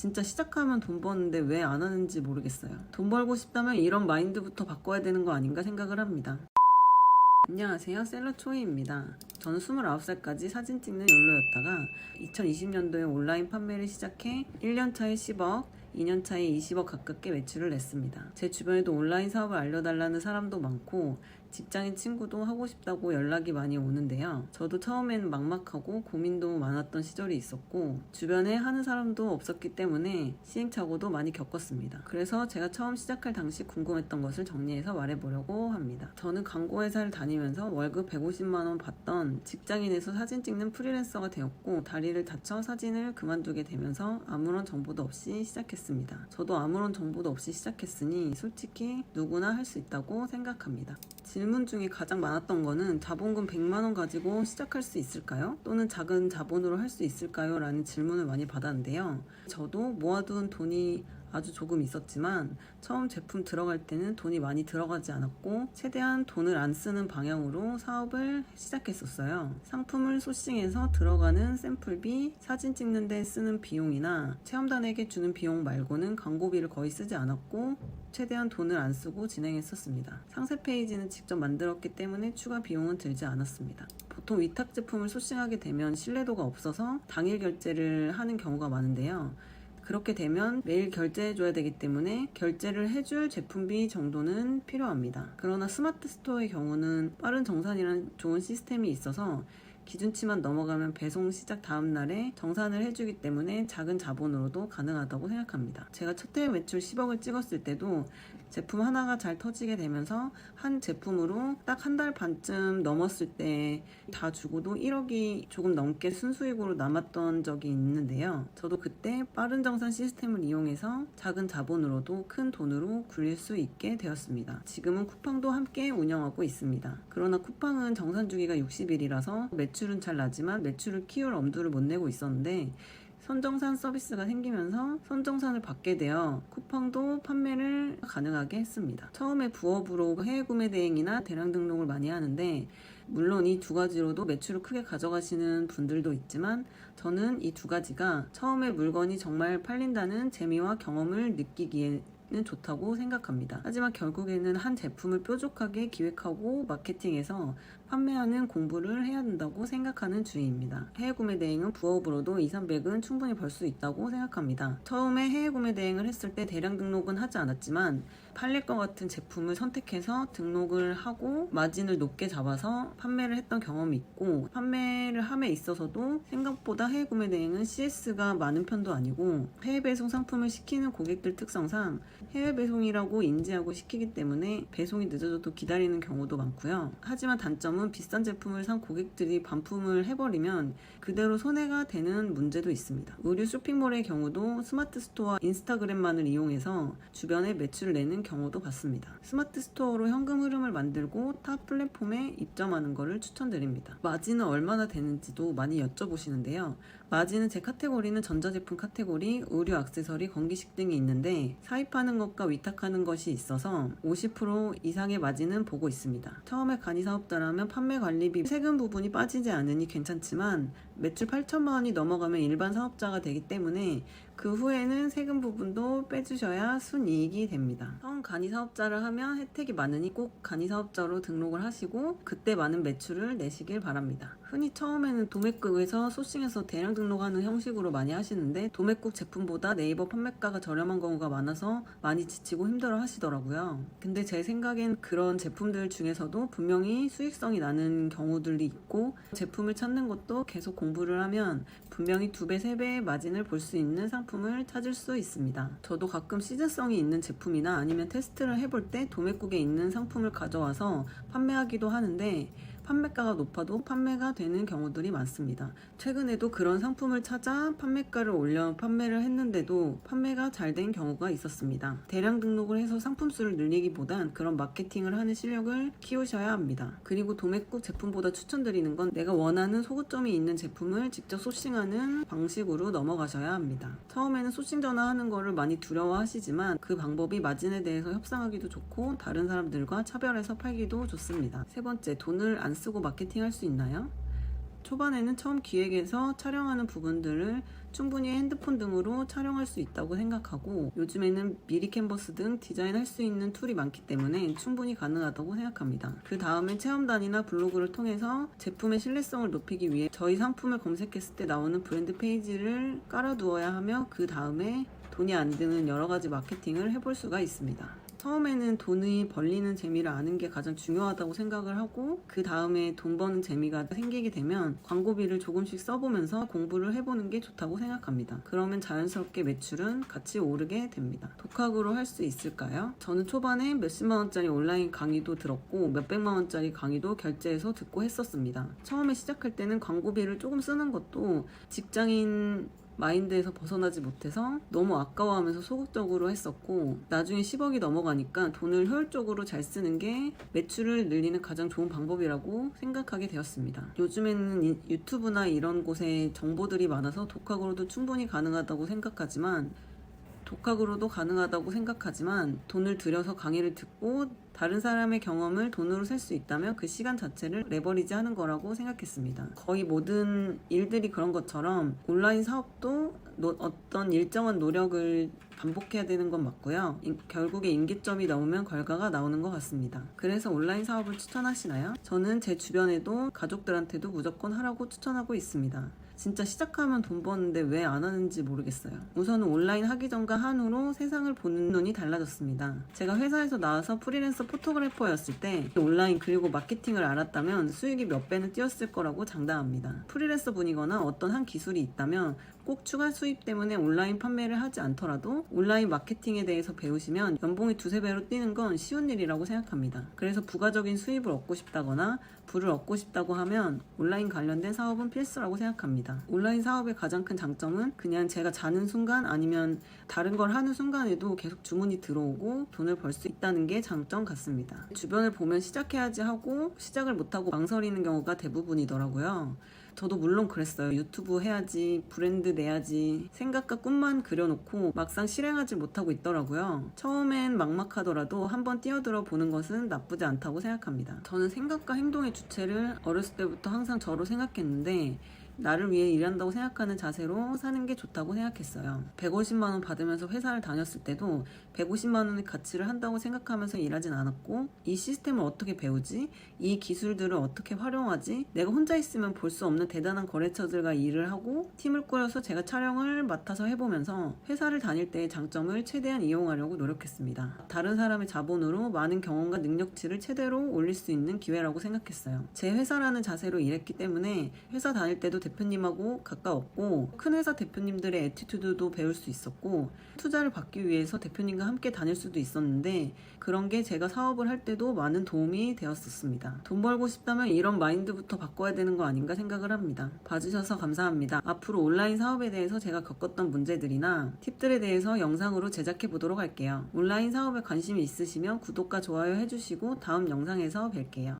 진짜 시작하면 돈 버는데 왜 안 하는지 모르겠어요. 돈 벌고 싶다면 이런 마인드부터 바꿔야 되는 거 아닌가 생각을 합니다. 안녕하세요, 셀러초이입니다. 저는 29살까지 사진 찍는 욜로였다가 2020년도에 온라인 판매를 시작해 1년 차에 10억, 2년 차에 20억 가깝게 매출을 냈습니다. 제 주변에도 온라인 사업을 알려달라는 사람도 많고 직장인 친구도 하고 싶다고 연락이 많이 오는데요. 저도 처음에는 막막하고 고민도 많았던 시절이 있었고 주변에 하는 사람도 없었기 때문에 시행착오도 많이 겪었습니다. 그래서 제가 처음 시작할 당시 궁금했던 것을 정리해서 말해보려고 합니다. 저는 광고회사를 다니면서 월급 150만 원 받던 직장인에서 사진 찍는 프리랜서가 되었고 다리를 다쳐 사진을 그만두게 되면서 아무런 정보도 없이 시작했습니다. 저도 아무런 정보도 없이 시작했으니 솔직히 누구나 할 수 있다고 생각합니다. 질문 중에 가장 많았던 거는 자본금 100만 원 가지고 시작할 수 있을까요? 또는 작은 자본으로 할 수 있을까요? 라는 질문을 많이 받았는데요. 저도 모아둔 돈이 아주 조금 있었지만 처음 제품 들어갈 때는 돈이 많이 들어가지 않았고 최대한 돈을 안 쓰는 방향으로 사업을 시작했었어요. 상품을 소싱해서 들어가는 샘플비, 사진 찍는 데 쓰는 비용이나 체험단에게 주는 비용 말고는 광고비를 거의 쓰지 않았고 최대한 돈을 안 쓰고 진행했었습니다. 상세 페이지는 직접 만들었기 때문에 추가 비용은 들지 않았습니다. 보통 위탁 제품을 소싱하게 되면 신뢰도가 없어서 당일 결제를 하는 경우가 많은데요. 그렇게 되면 매일 결제해줘야 되기 때문에 결제를 해줄 제품비 정도는 필요합니다. 그러나 스마트 스토어의 경우는 빠른 정산이라는 좋은 시스템이 있어서 기준치만 넘어가면 배송 시작 다음 날에 정산을 해주기 때문에 작은 자본으로도 가능하다고 생각합니다. 제가 첫 해외 매출 10억을 찍었을 때도 제품 하나가 잘 터지게 되면서 한 제품으로 딱 한 달 반쯤 넘었을 때 다 주고도 1억이 조금 넘게 순수익으로 남았던 적이 있는데요. 저도 그때 빠른 정산 시스템을 이용해서 작은 자본으로도 큰 돈으로 굴릴 수 있게 되었습니다. 지금은 쿠팡도 함께 운영하고 있습니다. 그러나 쿠팡은 정산 주기가 60일이라서 매출은 잘 나지만 매출을 키울 엄두를 못 내고 있었는데 선정산 서비스가 생기면서 선정산을 받게 되어 쿠팡도 판매를 가능하게 했습니다. 처음에 부업으로 해외 구매 대행이나 대량 등록을 많이 하는데 물론 이 두 가지로도 매출을 크게 가져가시는 분들도 있지만 저는 이 두 가지가 처음에 물건이 정말 팔린다는 재미와 경험을 느끼기에 좋다고 생각합니다. 하지만 결국에는 한 제품을 뾰족하게 기획하고 마케팅해서 판매하는 공부를 해야 된다고 생각하는 주의입니다. 해외 구매 대행은 부업으로도 2,300은 충분히 벌 수 있다고 생각합니다. 처음에 해외 구매 대행을 했을 때 대량 등록은 하지 않았지만 팔릴 것 같은 제품을 선택해서 등록을 하고 마진을 높게 잡아서 판매를 했던 경험이 있고 판매를 함에 있어서도 생각보다 해외 구매 대행은 CS가 많은 편도 아니고 해외 배송 상품을 시키는 고객들 특성상 해외 배송이라고 인지하고 시키기 때문에 배송이 늦어져도 기다리는 경우도 많고요. 하지만 단점은 비싼 제품을 산 고객들이 반품을 해버리면 그대로 손해가 되는 문제도 있습니다. 의류 쇼핑몰의 경우도 스마트 스토어와 인스타그램만을 이용해서 주변에 매출을 내는 경우도 봤습니다. 스마트 스토어로 현금 흐름을 만들고 타 플랫폼에 입점하는 것을 추천드립니다. 마진은 얼마나 되는지도 많이 여쭤보시는데요. 마진은 제 카테고리는 전자제품 카테고리, 의류 액세서리, 건기식 등이 있는데 사입하는 것과 위탁하는 것이 있어서 50% 이상의 마진은 보고 있습니다. 처음에 간이사업자라면 판매 관리비 세금 부분이 빠지지 않으니 괜찮지만 매출 8천만 원이 넘어가면 일반 사업자가 되기 때문에 그 후에는 세금 부분도 빼주셔야 순이익이 됩니다. 처음 간이사업자를 하면 혜택이 많으니 꼭 간이사업자로 등록을 하시고 그때 많은 매출을 내시길 바랍니다. 흔히 처음에는 도매국에서 소싱해서 대량 등록하는 형식으로 많이 하시는데 도매국 제품보다 네이버 판매가가 저렴한 경우가 많아서 많이 지치고 힘들어 하시더라고요. 근데 제 생각엔 그런 제품들 중에서도 분명히 수익성이 나는 경우들이 있고 제품을 찾는 것도 계속 공부를 하면 분명히 2배, 3배의 마진을 볼 수 있는 상품을 찾을 수 있습니다. 저도 가끔 시즌성이 있는 제품이나 아니면 테스트를 해볼 때 도매국에 있는 상품을 가져와서 판매하기도 하는데 판매가가 높아도 판매가 되는 경우들이 많습니다. 최근에도 그런 상품을 찾아 판매가를 올려 판매를 했는데도 판매가 잘 된 경우가 있었습니다. 대량 등록을 해서 상품 수를 늘리기보단 그런 마케팅을 하는 실력을 키우셔야 합니다. 그리고 도매국 제품보다 추천드리는 건 내가 원하는 소구점이 있는 제품을 직접 소싱하는 방식으로 넘어가셔야 합니다. 처음에는 소싱 전화하는 거를 많이 두려워하시지만 그 방법이 마진에 대해서 협상하기도 좋고 다른 사람들과 차별해서 팔기도 좋습니다. 세 번째, 돈을 안 쓰고 마케팅할 수 있나요? 초반에는 처음 기획해서 촬영하는 부분들을 충분히 핸드폰 등으로 촬영할 수 있다고 생각하고, 요즘에는 미리 캔버스 등 디자인할 수 있는 툴이 많기 때문에 충분히 가능하다고 생각합니다. 그 다음에 체험단이나 블로그를 통해서 제품의 신뢰성을 높이기 위해 저희 상품을 검색했을 때 나오는 브랜드 페이지를 깔아두어야 하며, 그 다음에 돈이 안 드는 여러 가지 마케팅을 해볼 수가 있습니다. 처음에는 돈이 벌리는 재미를 아는 게 가장 중요하다고 생각을 하고, 그 다음에 돈 버는 재미가 생기게 되면 광고비를 조금씩 써보면서 공부를 해보는 게 좋다고 생각합니다. 그러면 자연스럽게 매출은 같이 오르게 됩니다. 독학으로 할 수 있을까요? 저는 초반에 몇십만 원짜리 온라인 강의도 들었고 몇백만 원짜리 강의도 결제해서 듣고 했었습니다. 처음에 시작할 때는 광고비를 조금 쓰는 것도 직장인 마인드에서 벗어나지 못해서 너무 아까워하면서 소극적으로 했었고, 나중에 10억이 넘어가니까 돈을 효율적으로 잘 쓰는 게 매출을 늘리는 가장 좋은 방법이라고 생각하게 되었습니다. 요즘에는 유튜브나 이런 곳에 정보들이 많아서 독학으로도 충분히 가능하다고 생각하지만 돈을 들여서 강의를 듣고 다른 사람의 경험을 돈으로 살 수 있다면 그 시간 자체를 레버리지 하는 거라고 생각했습니다. 거의 모든 일들이 그런 것처럼 온라인 사업도 어떤 일정한 노력을 반복해야 되는 건 맞고요. 결국에 임계점이 넘으면 결과가 나오는 것 같습니다. 그래서 온라인 사업을 추천하시나요? 저는 제 주변에도 가족들한테도 무조건 하라고 추천하고 있습니다. 진짜 시작하면 돈 버는데 왜 안 하는지 모르겠어요. 우선은 온라인 하기 전과 한후로 세상을 보는 눈이 달라졌습니다. 제가 회사에서 나와서 프리랜서 포토그래퍼였을 때 온라인 그리고 마케팅을 알았다면 수익이 몇 배는 뛰었을 거라고 장담합니다. 프리랜서 분이거나 어떤 한 기술이 있다면 꼭 추가 수입 때문에 온라인 판매를 하지 않더라도 온라인 마케팅에 대해서 배우시면 연봉이 두세 배로 뛰는 건 쉬운 일이라고 생각합니다. 그래서 부가적인 수입을 얻고 싶다거나 부를 얻고 싶다고 하면 온라인 관련된 사업은 필수라고 생각합니다. 온라인 사업의 가장 큰 장점은 그냥 제가 자는 순간 아니면 다른 걸 하는 순간에도 계속 주문이 들어오고 돈을 벌 수 있다는 게 장점 같습니다. 주변을 보면 시작해야지 하고 시작을 못하고 망설이는 경우가 대부분이더라고요. 저도 물론 그랬어요. 유튜브 해야지, 브랜드 내야지 생각과 꿈만 그려놓고 막상 실행하지 못하고 있더라고요. 처음엔 막막하더라도 한번 뛰어들어 보는 것은 나쁘지 않다고 생각합니다. 저는 생각과 행동의 주체를 어렸을 때부터 항상 저로 생각했는데, 나를 위해 일한다고 생각하는 자세로 사는 게 좋다고 생각했어요. 150만 원 받으면서 회사를 다녔을 때도 150만 원의 가치를 한다고 생각하면서 일하진 않았고, 이 시스템을 어떻게 배우지? 이 기술들을 어떻게 활용하지? 내가 혼자 있으면 볼 수 없는 대단한 거래처들과 일을 하고 팀을 꾸려서 제가 촬영을 맡아서 해보면서 회사를 다닐 때의 장점을 최대한 이용하려고 노력했습니다. 다른 사람의 자본으로 많은 경험과 능력치를 최대로 올릴 수 있는 기회라고 생각했어요. 제 회사라는 자세로 일했기 때문에 회사 다닐 때도 대표님하고 가까웠고, 큰 회사 대표님들의 애티튜드도 배울 수 있었고, 투자를 받기 위해서 대표님과 함께 다닐 수도 있었는데, 그런 게 제가 사업을 할 때도 많은 도움이 되었었습니다. 돈 벌고 싶다면 이런 마인드부터 바꿔야 되는 거 아닌가 생각을 합니다. 봐주셔서 감사합니다. 앞으로 온라인 사업에 대해서 제가 겪었던 문제들이나 팁들에 대해서 영상으로 제작해 보도록 할게요. 온라인 사업에 관심이 있으시면 구독과 좋아요 해주시고 다음 영상에서 뵐게요.